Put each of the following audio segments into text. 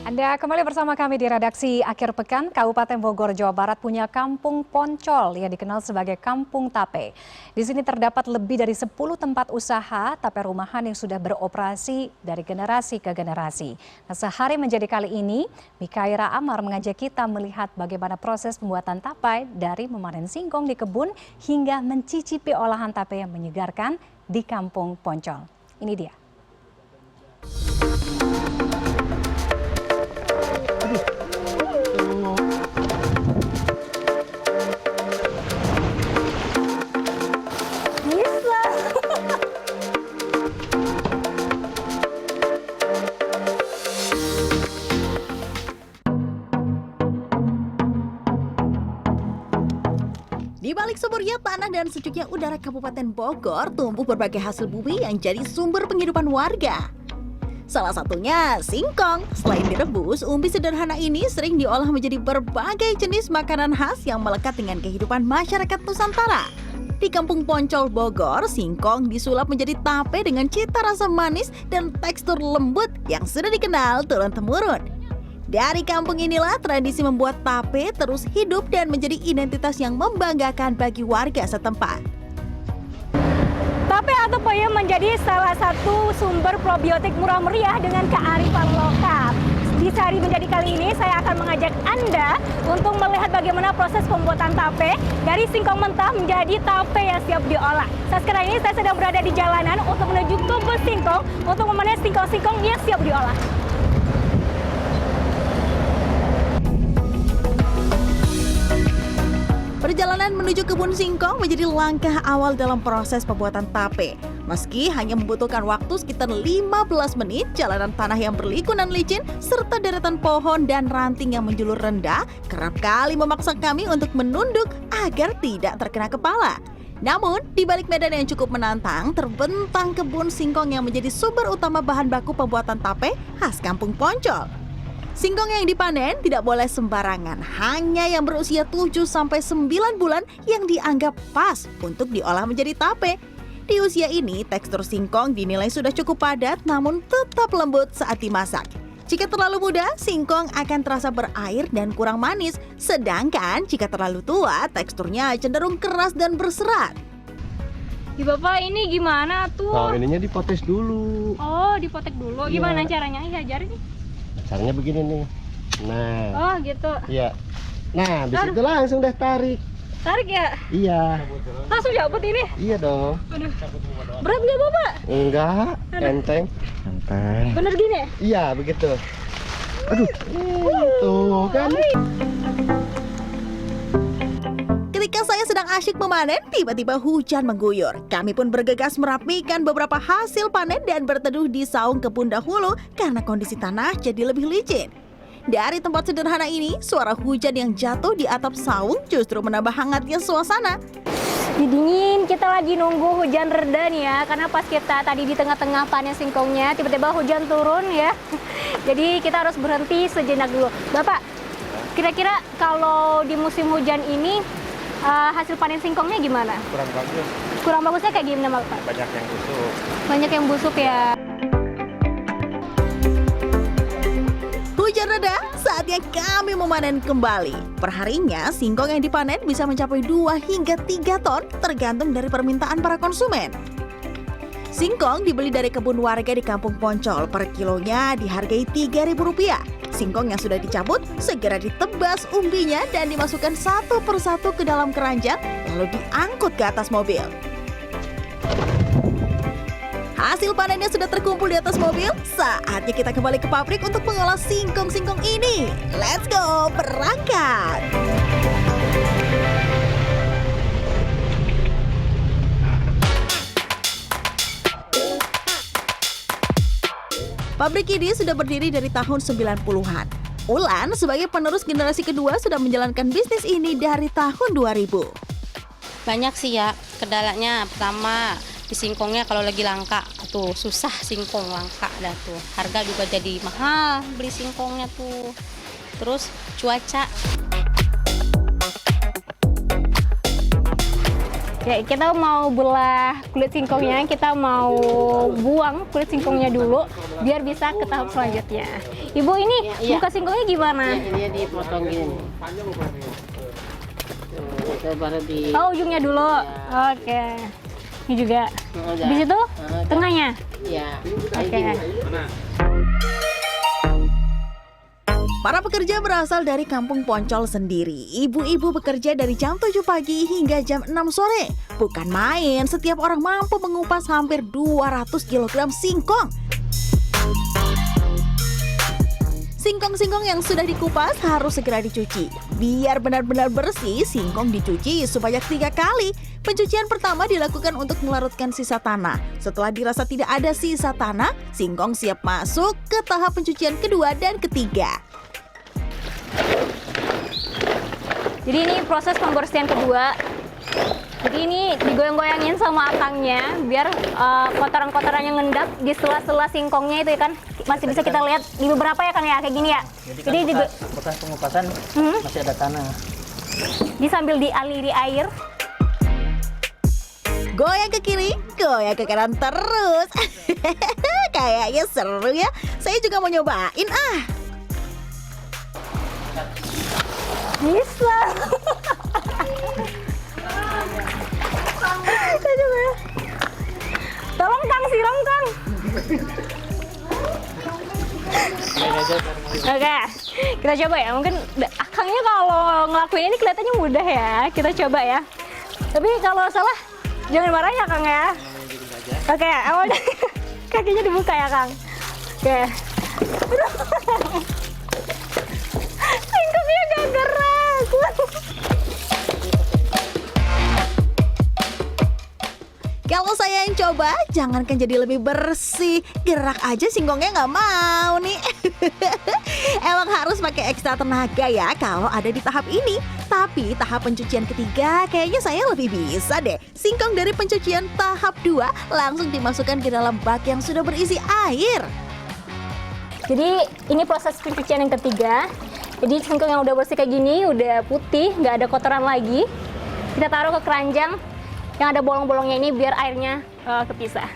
Anda kembali bersama kami di redaksi Akhir Pekan. Kabupaten Bogor, Jawa Barat punya Kampung Poncol yang dikenal sebagai Kampung Tape. Di sini terdapat lebih dari 10 tempat usaha tape rumahan yang sudah beroperasi dari generasi ke generasi. Nah, sehari menjadi kali ini, Mikaira Amar mengajak kita melihat bagaimana proses pembuatan tape dari memanen singkong di kebun hingga mencicipi olahan tape yang menyegarkan di Kampung Poncol. Ini dia. Di balik suburnya tanah dan sejuknya udara Kabupaten Bogor, tumbuh berbagai hasil bumi yang jadi sumber penghidupan warga. Salah satunya singkong. Selain direbus, umbi sederhana ini sering diolah menjadi berbagai jenis makanan khas yang melekat dengan kehidupan masyarakat Nusantara. Di Kampung Poncol, Bogor, singkong disulap menjadi tape dengan cita rasa manis dan tekstur lembut yang sudah dikenal turun-temurun. Dari kampung inilah tradisi membuat tape terus hidup dan menjadi identitas yang membanggakan bagi warga setempat. Tape atau peyem menjadi salah satu sumber probiotik murah meriah dengan kearifan lokal. Di sehari menjadi kali ini saya akan mengajak Anda untuk melihat bagaimana proses pembuatan tape dari singkong mentah menjadi tape yang siap diolah. Sekarang ini saya sedang berada di jalanan untuk menuju kebun singkong untuk memanen singkong-singkong yang siap diolah. Perjalanan menuju kebun singkong menjadi langkah awal dalam proses pembuatan tape. Meski hanya membutuhkan waktu sekitar 15 menit, jalanan tanah yang berliku dan licin, serta deretan pohon dan ranting yang menjulur rendah, kerap kali memaksa kami untuk menunduk agar tidak terkena kepala. Namun, di balik medan yang cukup menantang, terbentang kebun singkong yang menjadi sumber utama bahan baku pembuatan tape khas Kampung Poncol. Singkong yang dipanen tidak boleh sembarangan, hanya yang berusia 7-9 bulan yang dianggap pas untuk diolah menjadi tape. Di usia ini, tekstur singkong dinilai sudah cukup padat namun tetap lembut saat dimasak. Jika terlalu muda, singkong akan terasa berair dan kurang manis. Sedangkan jika terlalu tua, teksturnya cenderung keras dan berserat. Bapak, ini gimana tuh? Nah, ininya dipotes dulu. Oh, dipotek dulu. Iya. Gimana caranya? Ajarin nih. Caranya begini nih. Nah, Oh, gitu. iya. Nah, habis itu langsung deh tarik. Tarik ya? Iya. Langsung cabut ini? Iya dong. Aduh. Berat nggak, Bapak? Enggak, enteng. Enteng. Bener gini ya? Iya, begitu. Aduh. Tuh kan. Ketika saya sedang asyik memanen, tiba-tiba hujan mengguyur. Kami pun bergegas merapikan beberapa hasil panen dan berteduh di saung kebun dahulu karena kondisi tanah jadi lebih licin. Dari tempat sederhana ini, suara hujan yang jatuh di atap saung justru menambah hangatnya suasana. Dingin, kita lagi nunggu hujan reda nih ya, karena pas kita tadi di tengah-tengah panen singkongnya, tiba-tiba hujan turun ya. Jadi kita harus berhenti sejenak dulu. Bapak, kira-kira kalau di musim hujan ini hasil panen singkongnya gimana? Kurang bagus. Kurang bagusnya kayak gimana, Bapak? Banyak yang busuk. Banyak yang busuk ya. Hujan reda, saatnya kami memanen kembali. Perharinya, singkong yang dipanen bisa mencapai 2 hingga 3 ton tergantung dari permintaan para konsumen. Singkong dibeli dari kebun warga di Kampung Poncol, per kilonya dihargai Rp3.000. Singkong yang sudah dicabut segera ditebas umbinya dan dimasukkan satu persatu ke dalam keranjang lalu diangkut ke atas mobil. Hasil panennya sudah terkumpul di atas mobil, saatnya kita kembali ke pabrik untuk mengolah singkong-singkong ini. Let's go, berangkat! Pabrik ini sudah berdiri dari tahun 90-an. Ulan sebagai penerus generasi kedua sudah menjalankan bisnis ini dari tahun 2000. Banyak sih ya kendalanya. Pertama, di singkongnya kalau lagi langka tuh susah, singkong langka dah tuh. Harga juga jadi mahal beli singkongnya tuh. Terus cuaca. Ya, kita mau belah kulit singkongnya, kita mau buang kulit singkongnya dulu. biar bisa ke tahap selanjutnya. Ibu ini buka singkongnya gimana? Ini dipotong gini. Itu baru di Oh, ujungnya dulu. Oke. Ini juga. Di situ tengahnya. ya. Oke. Para pekerja berasal dari Kampung Poncol sendiri. Ibu-ibu bekerja dari jam 7 pagi hingga jam 6 sore. Bukan main, setiap orang mampu mengupas hampir 200 kg singkong. Singkong-singkong yang sudah dikupas harus segera dicuci. Biar benar-benar bersih, singkong dicuci sebanyak 3 kali. Pencucian pertama dilakukan untuk melarutkan sisa tanah. Setelah dirasa tidak ada sisa tanah, singkong siap masuk ke tahap pencucian kedua dan ketiga. Jadi ini proses pembersihan kedua. Jadi ini digoyang-goyangin sama akangnya biar kotoran-kotorannya ngendap di sela-sela singkongnya itu ya kan. Masih bisa kita lihat di beberapa ya Kang ya, kayak gini ya. Jadi bekas pengupasan masih ada tanah. Ini sambil dialiri air. Goyang ke kiri, goyang ke kanan terus. Kayaknya seru ya. Saya juga mau nyobain ah. Bisa. Saya juga ya. Tolong Kang, siram Kang. Oke, kita coba ya. Mungkin akangnya kalau ngelakuin ini kelihatannya mudah ya. Kita coba ya. Tapi kalau salah, jangan marah ya Kang ya. Oke, awalnya kakinya dibuka ya Kang. Oke. Singkongnya gak gerak. Kalau saya yang coba, jangankan jadi lebih bersih, gerak aja singkongnya nggak mau nih. Emang harus pakai ekstra tenaga ya kalau ada di tahap ini. Tapi tahap pencucian ketiga kayaknya saya lebih bisa deh. Singkong dari pencucian tahap 2 langsung dimasukkan ke dalam bak yang sudah berisi air. Jadi ini proses pencucian yang ketiga. Jadi singkong yang udah bersih kayak gini, udah putih, nggak ada kotoran lagi. Kita taruh ke keranjang yang ada bolong-bolongnya ini biar airnya kepisah.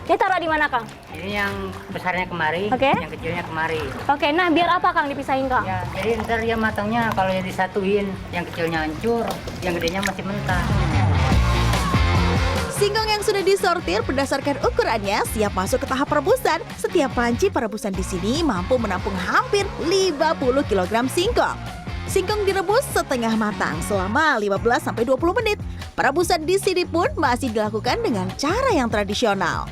Ini taruh di mana Kang? Ini yang besarnya kemari, Oke. yang kecilnya kemari. Oke, nah biar apa Kang dipisahin Kang? Ya, jadi ntar dia matangnya kalau yang disatuin, yang kecilnya hancur, yang gedenya masih mentah. Singkong yang sudah disortir berdasarkan ukurannya siap masuk ke tahap perebusan. Setiap panci perebusan di sini mampu menampung hampir 50 kg singkong. Singkong direbus setengah matang selama 15-20 menit. Perebusan di sini pun masih dilakukan dengan cara yang tradisional.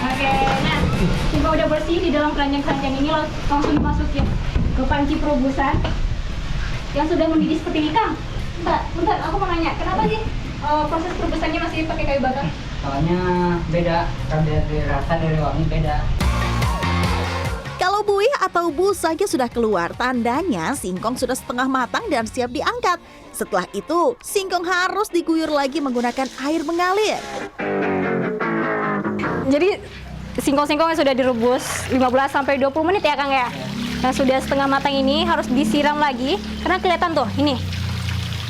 Oke, nah singkong udah bersih di dalam keranjang-keranjang ini langsung dimasukin ke panci perebusan yang sudah mendidih seperti ini Kang. Bentar, aku mau nanya, kenapa sih proses perebusannya masih pakai kayu bakar? Soalnya beda, dari rasa dari wangi beda. Kalau buih atau busanya sudah keluar, tandanya singkong sudah setengah matang dan siap diangkat. Setelah itu, singkong harus diguyur lagi menggunakan air mengalir. Jadi singkong-singkong yang sudah direbus 15-20 menit ya Kang ya. Yang sudah setengah matang ini harus disiram lagi karena kelihatan tuh ini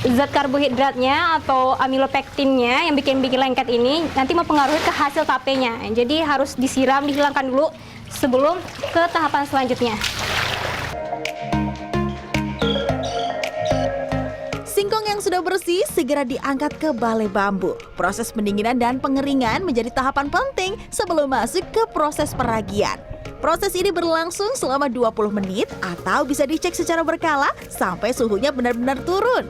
zat karbohidratnya atau amilopektinnya yang bikin lengket ini nanti mempengaruhi ke hasil tapenya. Jadi harus disiram, dihilangkan dulu sebelum ke tahapan selanjutnya. Singkong yang sudah bersih segera diangkat ke balai bambu. Proses pendinginan dan pengeringan menjadi tahapan penting sebelum masuk ke proses peragian. Proses ini berlangsung selama 20 menit atau bisa dicek secara berkala sampai suhunya benar-benar turun.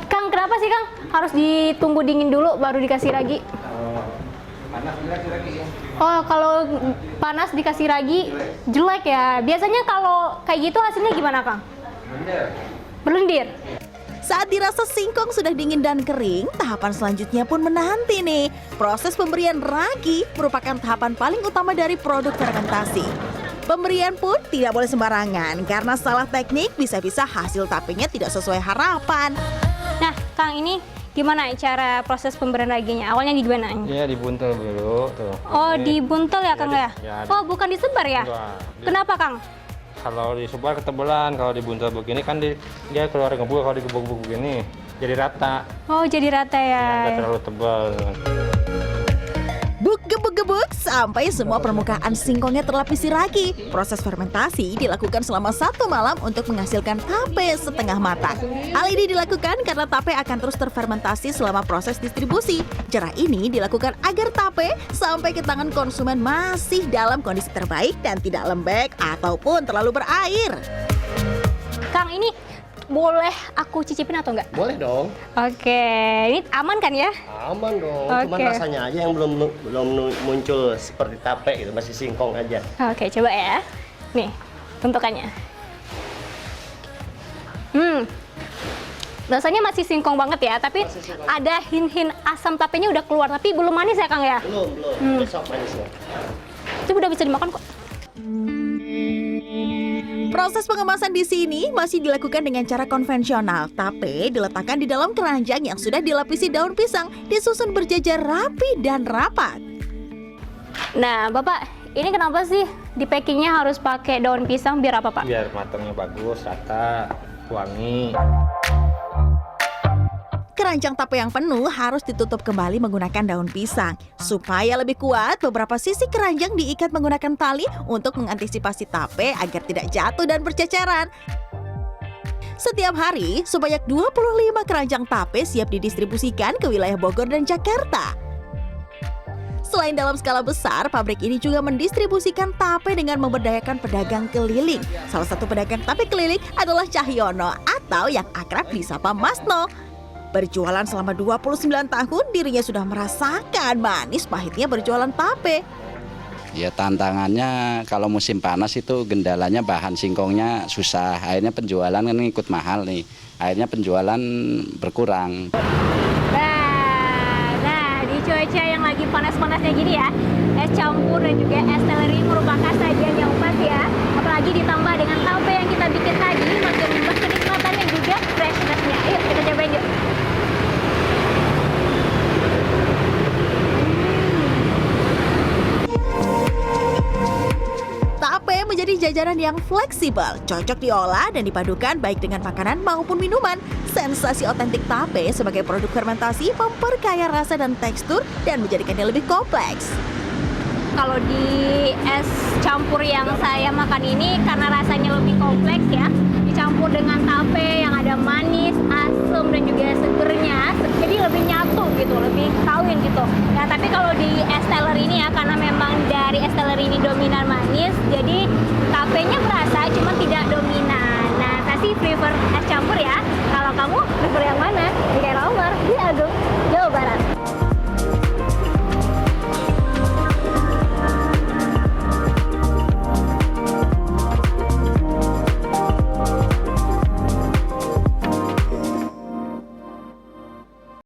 Kang, kenapa sih Kang harus ditunggu dingin dulu baru dikasih ragi? Oh, kalau panas dikasih ragi jelek ya. Biasanya kalau kayak gitu hasilnya gimana Kang? Berlendir. Saat dirasa singkong sudah dingin dan kering, tahapan selanjutnya pun menanti nih. Proses pemberian ragi merupakan tahapan paling utama dari produk fermentasi. Pemberian pun tidak boleh sembarangan karena salah teknik bisa-bisa hasil tapenya tidak sesuai harapan. Nah, Kang, ini gimana cara proses pemberian raginya? Awalnya gimana? Iya, dibuntel dulu tuh. Oh, Ini dibuntel ya Kang ya? ya, Oh, bukan disebar ya? enggak. Kenapa Kang? Kalau disebar ketebalan, kalau dibuntel begini kan dia keluar ngebul, kalau digebuk-gebuk begini jadi rata. Oh, jadi rata ya? Nggak terlalu tebal. Gebuk-gebuk sampai semua permukaan singkongnya terlapisi ragi. Proses fermentasi dilakukan selama 1 malam untuk menghasilkan tape setengah matang. Hal ini dilakukan karena tape akan terus terfermentasi selama proses distribusi. Cara ini dilakukan agar tape sampai ke tangan konsumen masih dalam kondisi terbaik dan tidak lembek ataupun terlalu berair. Kang, ini boleh aku cicipin atau enggak? Boleh dong. Oke, ini aman kan ya? Aman dong. Cuman Oke. rasanya aja yang belum muncul seperti tape gitu, masih singkong aja. Oke, coba ya. Nih, tuntukannya. Rasanya masih singkong banget ya, tapi ada hin-hin asam tapenya udah keluar, tapi belum manis ya Kang ya? Belum. Besok manisnya. Itu udah bisa dimakan kok. Proses pengemasan di sini masih dilakukan dengan cara konvensional. Tape diletakkan di dalam keranjang yang sudah dilapisi daun pisang, disusun berjajar rapi dan rapat. Nah, Bapak, ini kenapa sih di packingnya harus pakai daun pisang biar apa, Pak? Biar matangnya bagus, rata, wangi. Keranjang tape yang penuh harus ditutup kembali menggunakan daun pisang. Supaya lebih kuat, beberapa sisi keranjang diikat menggunakan tali untuk mengantisipasi tape agar tidak jatuh dan berceceran. Setiap hari, sebanyak 25 keranjang tape siap didistribusikan ke wilayah Bogor dan Jakarta. Selain dalam skala besar, pabrik ini juga mendistribusikan tape dengan memberdayakan pedagang keliling. Salah satu pedagang tape keliling adalah Cahyono atau yang akrab disapa Mas No. Berjualan selama 29 tahun, dirinya sudah merasakan manis pahitnya berjualan tape. Ya tantangannya kalau musim panas itu gendalanya bahan singkongnya susah. Akhirnya penjualan kan ikut mahal nih. Akhirnya penjualan berkurang. Nah, di cuaca yang lagi panas-panasnya gini ya, es campur dan juga es teler ini merupakan sajian yang pas ya. Apalagi ditambah dengan tape yang kita bikin tadi, makin menambah kenikmatan dan juga freshness-nya. Ayo kita cobain yuk. Tape menjadi jajanan yang fleksibel, cocok diolah dan dipadukan baik dengan makanan maupun minuman. Sensasi otentik tape sebagai produk fermentasi memperkaya rasa dan tekstur dan menjadikannya lebih kompleks. Kalau di es campur yang saya makan ini karena rasanya lebih kompleks ya, dicampur dengan tape yang ada manis, asam dan juga segernya, jadi lebih nyatu gitu, lebih kawin gitu. Nah, tapi kalau di es teler ini ya karena memang dari es teler ini dominan manis, jadi tapenya berasa